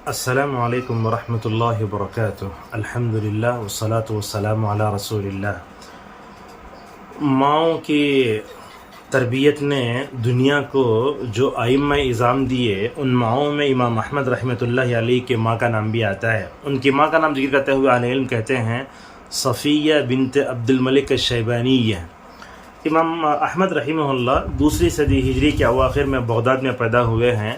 السلام علیکم ورحمۃ اللہ وبرکاتہ۔ الحمد للہ والصلاة والسلام علی رسول اللہ۔ ماؤں کی تربیت نے دنیا کو جو ائمہ اعظام دیے، ان ماؤں میں امام احمد رحمۃ اللہ علیہ کے ماں کا نام بھی آتا ہے۔ ان کی ماں کا نام ذکر کرتے ہوئے اہل علم کہتے ہیں صفیہ بنت عبد الملک الشیبانیہ۔ امام احمد رحمہ اللہ دوسری صدی ہجری کے اواخر میں بغداد میں پیدا ہوئے ہیں،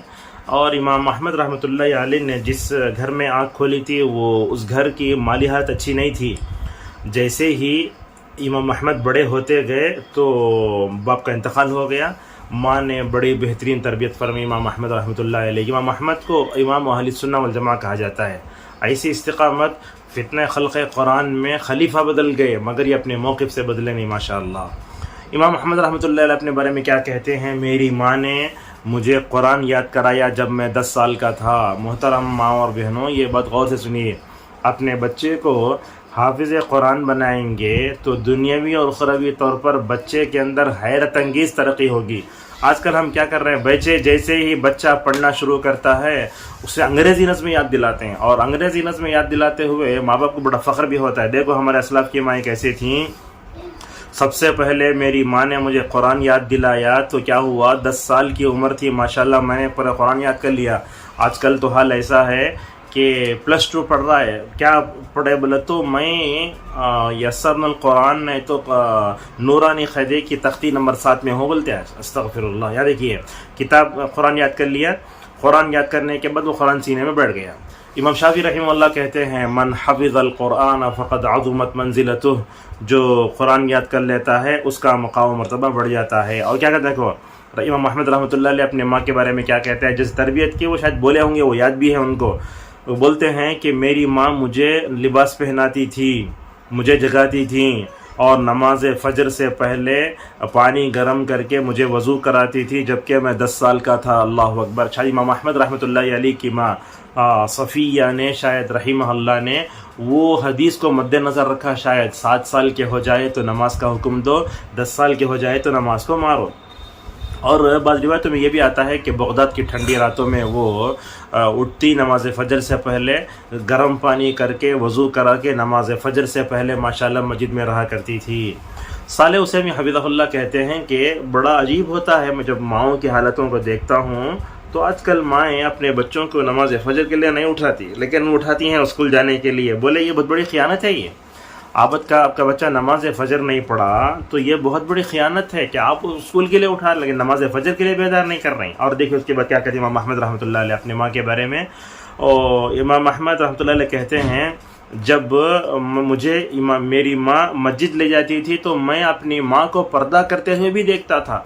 اور امام احمد رحمۃ اللہ علیہ نے جس گھر میں آنکھ کھولی تھی وہ اس گھر کی مالی حالت اچھی نہیں تھی۔ جیسے ہی امام احمد بڑے ہوتے گئے تو باپ کا انتقال ہو گیا، ماں نے بڑی بہترین تربیت فرمائی امام احمد رحمۃ اللہ علیہ۔ امام احمد کو امام اہل سنہ والجماعہ کہا جاتا ہے۔ ایسی استقامت فتنہ خلق قرآن میں خلیفہ بدل گئے، مگر یہ اپنے موقف سے بدلے نہیں، ماشاءاللہ۔ امام احمد رحمۃ اللہ علیہ اپنے بارے میں کیا کہتے ہیں؟ میری ماں نے مجھے قرآن یاد کرایا جب میں 10 سال کا تھا۔ محترم ماں اور بہنوں، یہ بات غور سے سنیے۔ اپنے بچے کو حافظ قرآن بنائیں گے تو دنیاوی اور اخروی طور پر بچے کے اندر حیرت انگیز ترقی ہوگی۔ آج کل ہم کیا کر رہے ہیں؟ بچے جیسے ہی بچہ پڑھنا شروع کرتا ہے اسے انگریزی نظم یاد دلاتے ہیں، اور انگریزی نظم یاد دلاتے ہوئے ماں باپ کو بڑا فخر بھی ہوتا ہے۔ دیکھو ہمارے اسلاف کی مائیں کیسی تھیں۔ سب سے پہلے میری ماں نے مجھے قرآن یاد دلایا تو کیا ہوا، 10 سال کی عمر تھی، ماشاءاللہ میں نے پورا قرآن یاد کر لیا۔ آج کل تو حال ایسا ہے کہ +2 پڑھ رہا ہے۔ کیا پڑھے بولے تو میں یسرنا القرآن نہیں تو نورانی قاعدے کی تختی نمبر 7 میں ہو بولتے ہیں، استغفر اللہ۔ یاد دیکھیے، کتاب قرآن یاد کر لیا، قرآن یاد کرنے کے بعد وہ قرآن سینے میں بیٹھ گیا۔ امام شافعی رحمہ اللہ کہتے ہیں من حفظ القرآن فقد عظمت منزلتہ، جو قرآن یاد کر لیتا ہے اس کا مقام و مرتبہ بڑھ جاتا ہے۔ اور کیا کہتے ہیں، دیکھو امام احمد رحمۃ اللہ علیہ اپنے ماں کے بارے میں کیا کہتے ہیں، جس تربیت کی وہ شاید بولے ہوں گے، وہ یاد بھی ہے ان کو۔ وہ بولتے ہیں کہ میری ماں مجھے لباس پہناتی تھی، مجھے جگاتی تھیں، اور نماز فجر سے پہلے پانی گرم کر کے مجھے وضو کراتی تھی جبکہ میں 10 سال کا تھا۔ اللہ اکبر۔ شاید امام احمد رحمۃ اللہ علیہ کی ماں صفیہ نے شاید رحمہ اللہ نے وہ حدیث کو مد نظر رکھا، شاید 7 سال کے ہو جائے تو نماز کا حکم دو، 10 سال کے ہو جائے تو نماز کو مارو۔ اور بعض روایتوں میں یہ بھی آتا ہے کہ بغداد کی ٹھنڈی راتوں میں وہ اٹھتی نماز فجر سے پہلے گرم پانی کر کے وضو کرا کے نماز فجر سے پہلے ماشاءاللہ مسجد میں رہا کرتی تھی۔ صالح حسینی حفظہ اللہ کہتے ہیں کہ بڑا عجیب ہوتا ہے، میں جب ماؤں کی حالتوں کو دیکھتا ہوں تو آج کل مائیں اپنے بچوں کو نماز فجر کے لیے نہیں اٹھاتی، لیکن وہ اٹھاتی ہیں اسکول جانے کے لیے۔ بولے یہ بہت بڑی خیانت ہے۔ یہ آپ کا بچہ نماز فجر نہیں پڑھا تو یہ بہت بڑی خیانت ہے کہ آپ اسکول کے لیے اٹھا لیکن نماز فجر کے لیے بیدار نہیں کر رہے ہیں۔ اور دیکھیں اس کے بعد کیا کہتے ہیں امام احمد رحمۃ اللہ علیہ اپنے ماں کے بارے میں۔ اور امام احمد رحمۃ اللہ علیہ کہتے ہیں جب مجھے میری ماں مسجد لے جاتی تھی تو میں اپنی ماں کو پردہ کرتے ہوئے بھی دیکھتا تھا۔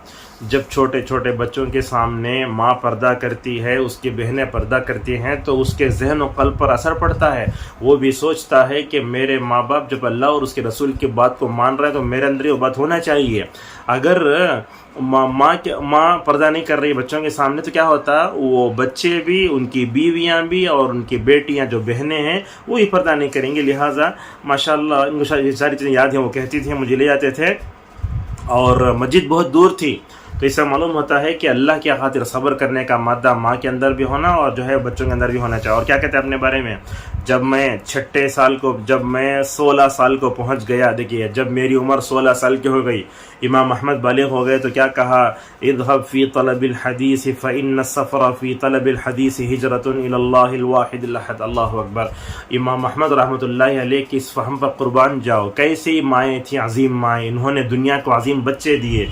جب چھوٹے چھوٹے بچوں کے سامنے ماں پردہ کرتی ہے، اس کی بہنیں پردہ کرتی ہیں تو اس کے ذہن و قلب پر اثر پڑتا ہے۔ وہ بھی سوچتا ہے کہ میرے ماں باپ جب اللہ اور اس کے رسول کی بات کو مان رہے ہیں تو میرے اندر یہ بات ہونا چاہیے۔ اگر ماں پردہ نہیں کر رہی بچوں کے سامنے تو کیا ہوتا، وہ بچے بھی، ان کی بیویاں بھی اور ان کی بیٹیاں جو بہنیں ہیں وہی پردہ نہیں کریں گے۔ لہٰذا ماشاءاللہ ان کو یہ ساری چیزیں یاد ہیں۔ وہ کہتی تھیں مجھے لے جاتے تھے اور مسجد بہت دور تھی، تو اس سے معلوم ہوتا ہے کہ اللہ کی خاطر صبر کرنے کا مادہ ماں کے اندر بھی ہونا اور جو ہے بچوں کے اندر بھی ہونا چاہیے۔ اور کیا کہتے ہیں اپنے بارے میں، جب میں 16 سال کو پہنچ گیا، دیکھیے جب میری عمر 16 سال کی ہو گئی، امام احمد بالغ ہو گئے تو کیا کہا، اذهب فی طلب الحدیث فإن السفر فی طلب الحدیث ہجرۃ الی اللہ الواحد الاحد۔ اللہ اکبر۔ امام احمد رحمۃ اللہ علیہ کی اس فہم پر قربان جاؤ، کیسی مائیں تھیں، عظیم مائیں، انہوں نے دنیا کو عظیم بچے دیے۔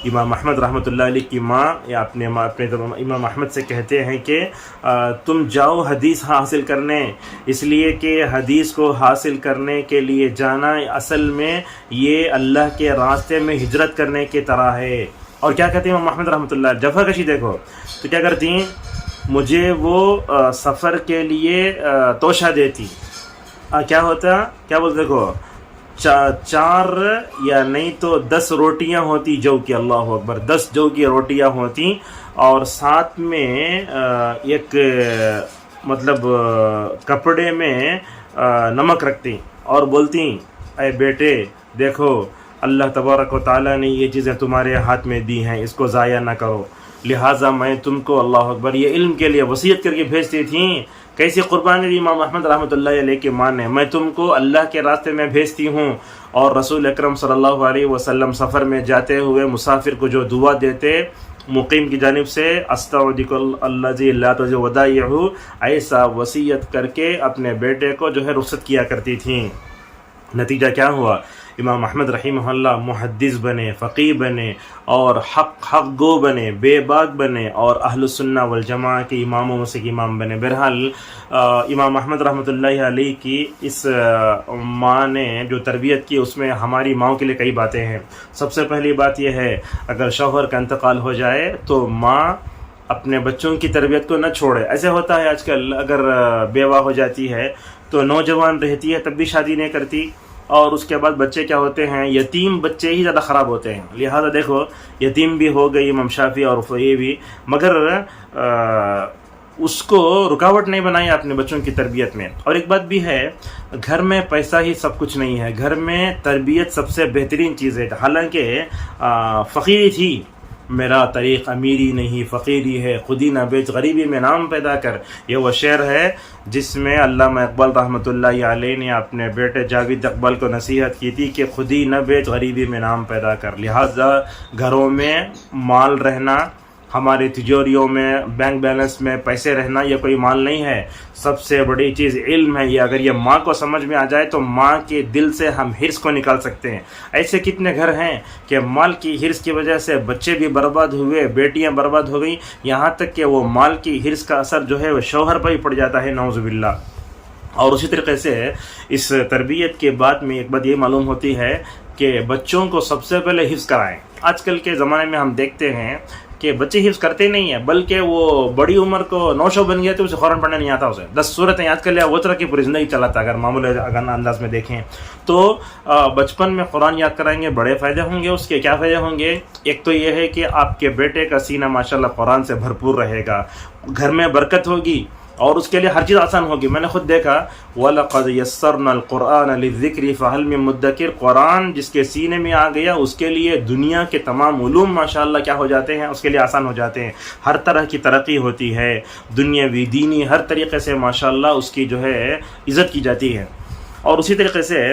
امام احمد رحمۃ اللہ علیہ کی ماں یا اپنے امام احمد سے کہتے ہیں کہ تم جاؤ حدیث حاصل کرنے، اس لیے کہ حدیث کو حاصل کرنے کے لیے جانا اصل میں یہ اللہ کے راستے میں ہجرت کرنے کی طرح ہے۔ اور کیا کہتے ہیں امام احمد رحمۃ اللہ، جفا کشی دیکھو تو کیا کرتی ہیں، مجھے وہ سفر کے لیے توشہ دیتی، کیا ہوتا، کیا بولتے، دیکھو 4 یا نہیں تو 10 روٹیاں ہوتی جو کی، اللہ اکبر، 10 جو کی روٹیاں ہوتی اور ساتھ میں ایک مطلب کپڑے میں نمک رکھتی اور بولتی اے بیٹے دیکھو اللہ تبارک و تعالیٰ نے یہ چیزیں تمہارے ہاتھ میں دی ہیں، اس کو ضائع نہ کرو۔ لہٰذا میں تم کو اللہ اکبر یہ علم کے لیے وصیت کر کے بھیجتی تھیں. کیسی قربانی دی امام احمد رحمۃ اللہ علیہ کی ماں نے. میں تم کو اللہ کے راستے میں بھیجتی ہوں. اور رسول اکرم صلی اللہ علیہ وسلم سفر میں جاتے ہوئے مسافر کو جو دعا دیتے مقیم کی جانب سے استودعک الذی لا تضیع ودائعہ، ایسا وصیت کر کے اپنے بیٹے کو جو ہے رخصت کیا کرتی تھیں. نتیجہ کیا ہوا؟ امام احمد رحمہ اللہ محدث بنے، فقیہ بنے اور حق گو بنے، بے باک بنے اور اہل السنہ والجماعہ کے اماموں میں سے امام بنے. بہرحال امام احمد رحمۃ اللہ علیہ کی اس ماں نے جو تربیت کی اس میں ہماری ماؤں کے لیے کئی باتیں ہیں. سب سے پہلی بات یہ ہے اگر شوہر کا انتقال ہو جائے تو ماں اپنے بچوں کی تربیت کو نہ چھوڑے. ایسے ہوتا ہے آج کل اگر بیوہ ہو جاتی ہے تو نوجوان رہتی ہے تب بھی شادی نہیں کرتی، اور اس کے بعد بچے کیا ہوتے ہیں، یتیم بچے ہی زیادہ خراب ہوتے ہیں. لہذا دیکھو یتیم بھی ہو گئی امام شافعی اور یہ بھی، مگر اس کو رکاوٹ نہیں بنائی اپنے بچوں کی تربیت میں. اور ایک بات بھی ہے، گھر میں پیسہ ہی سب کچھ نہیں ہے، گھر میں تربیت سب سے بہترین چیز ہے. حالانکہ فقیری تھی، میرا طریق امیری نہیں فقیری ہے، خودی نہ بیچ غریبی میں نام پیدا کر، یہ وہ شعر ہے جس میں علامہ اقبال رحمۃ اللہ علیہ نے اپنے بیٹے جاوید اقبال کو نصیحت کی تھی کہ خودی نہ بیچ غریبی میں نام پیدا کر. لہذا گھروں میں مال رہنا، ہماری تجوریوں میں بینک بیلنس میں پیسے رہنا یہ کوئی مال نہیں ہے. سب سے بڑی چیز علم ہے. یہ اگر یہ ماں کو سمجھ میں آ جائے تو ماں کے دل سے ہم حرص کو نکال سکتے ہیں. ایسے کتنے گھر ہیں کہ مال کی حرص کی وجہ سے بچے بھی برباد ہوئے، بیٹیاں برباد ہو گئیں، یہاں تک کہ وہ مال کی حرص کا اثر جو ہے وہ شوہر پر ہی پڑ جاتا ہے، نعوذ باللہ. اور اسی طریقے سے اس تربیت کے بعد میں ایک بات یہ معلوم ہوتی ہے کہ بچوں کو سب سے پہلے حفظ کرائیں. آج کل کے زمانے میں ہم دیکھتے ہیں کہ بچے حفظ کرتے نہیں ہیں، بلکہ وہ بڑی عمر کو نوشو بن گیا تو اسے قرآن پڑھنا نہیں آتا، اسے 10 صورتیں یاد کر لیا وہ طرح کی پوری زندگی چلاتا. اگر معمولی انداز میں دیکھیں تو بچپن میں قرآن یاد کرائیں گے، بڑے فائدے ہوں گے. اس کے کیا فائدے ہوں گے؟ ایک تو یہ ہے کہ آپ کے بیٹے کا سینہ ماشاءاللہ قرآن سے بھرپور رہے گا، گھر میں برکت ہوگی اور اس کے لیے ہر چیز آسان ہوگی. میں نے خود دیکھا وَلَقَدْ يَسَّرْنَا الْقُرْآنَ لِلذِّكْرِ فَهَلْ مِن مُدَّكِرٍ. قرآن جس کے سینے میں آ گیا اس کے لیے دنیا کے تمام علوم ماشاءاللہ کیا ہو جاتے ہیں، اس کے لیے آسان ہو جاتے ہیں. ہر طرح کی ترقی ہوتی ہے، دنیاوی دینی ہر طریقے سے ماشاءاللہ اس کی جو ہے عزت کی جاتی ہے. اور اسی طریقے سے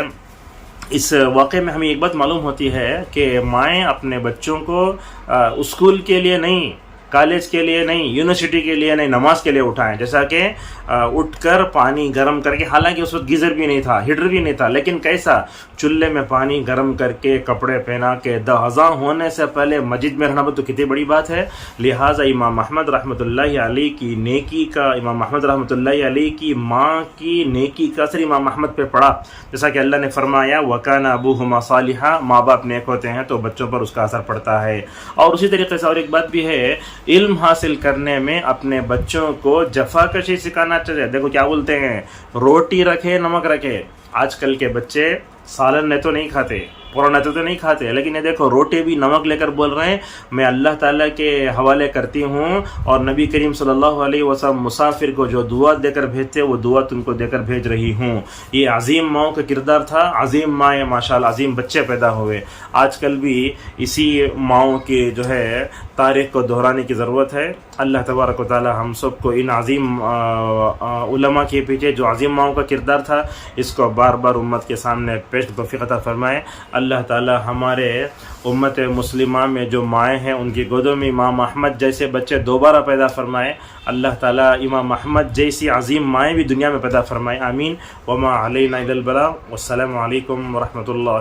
اس واقعے میں ہمیں ایک بات معلوم ہوتی ہے کہ مائیں اپنے بچوں کو اسکول کے لیے نہیں، کالج کے لیے نہیں، یونیورسٹی کے لیے نہیں، نماز کے لیے اٹھائیں. جیسا کہ اٹھ کر پانی گرم کر کے، حالانکہ اس وقت گیزر بھی نہیں تھا، ہیٹر بھی نہیں تھا، لیکن کیسا چولہے میں پانی گرم کر کے کپڑے پہنا کے اذان ہونے سے پہلے مسجد میں رہنا تو کتنی بڑی بات ہے. لہٰذا امام احمد رحمۃ اللہ علیہ کی نیکی کا، امام احمد رحمۃ اللہ علیہ کی ماں کی نیکی کا اثر امام احمد پہ پڑا. جیسا کہ اللہ نے فرمایا وَكَانَ أَبُوهُمَا صَالِحًا، ماں باپ نیک ہوتے ہیں تو بچوں پر اس کا اثر پڑتا ہے. اور اسی طریقے سے اور ایک بات بھی ہے، علم حاصل کرنے میں اپنے بچوں کو جفا کشی سکھانا چاہیے. دیکھو کیا بولتے ہیں، روٹی رکھے نمک رکھے. آج کل کے بچے سالن نہیں تو نہیں کھاتے، پرانا تو نہیں کھاتے، لیکن یہ دیکھو روٹی بھی نمک لے کر بول رہے ہیں. میں اللہ تعالیٰ کے حوالے کرتی ہوں اور نبی کریم صلی اللہ علیہ وسلم مسافر کو جو دعا دے کر بھیجتے وہ دعا تم کو دے کر بھیج رہی ہوں. یہ عظیم ماؤں کا کردار تھا، عظیم مائیں ماشاءاللہ عظیم بچے پیدا ہوئے. آج کل بھی اسی ماؤں کی جو ہے تاریخ کو دہرانے کی ضرورت ہے. اللہ تبارک و تعالی ہم سب کو ان عظیم علماء کے پیچھے جو عظیم ماؤں کا کردار تھا اس کو بار بار امت کے سامنے پیش توفیق عطا فرمائے. اللہ تعالی ہمارے امت مسلمہ میں جو مائیں ہیں ان کی گودوں میں امام احمد جیسے بچے دوبارہ پیدا فرمائے. اللہ تعالی امام احمد جیسی عظیم مائیں بھی دنیا میں پیدا فرمائے. آمین. وما علینا الا البلاغ. والسلام علیکم ورحمۃ اللہ.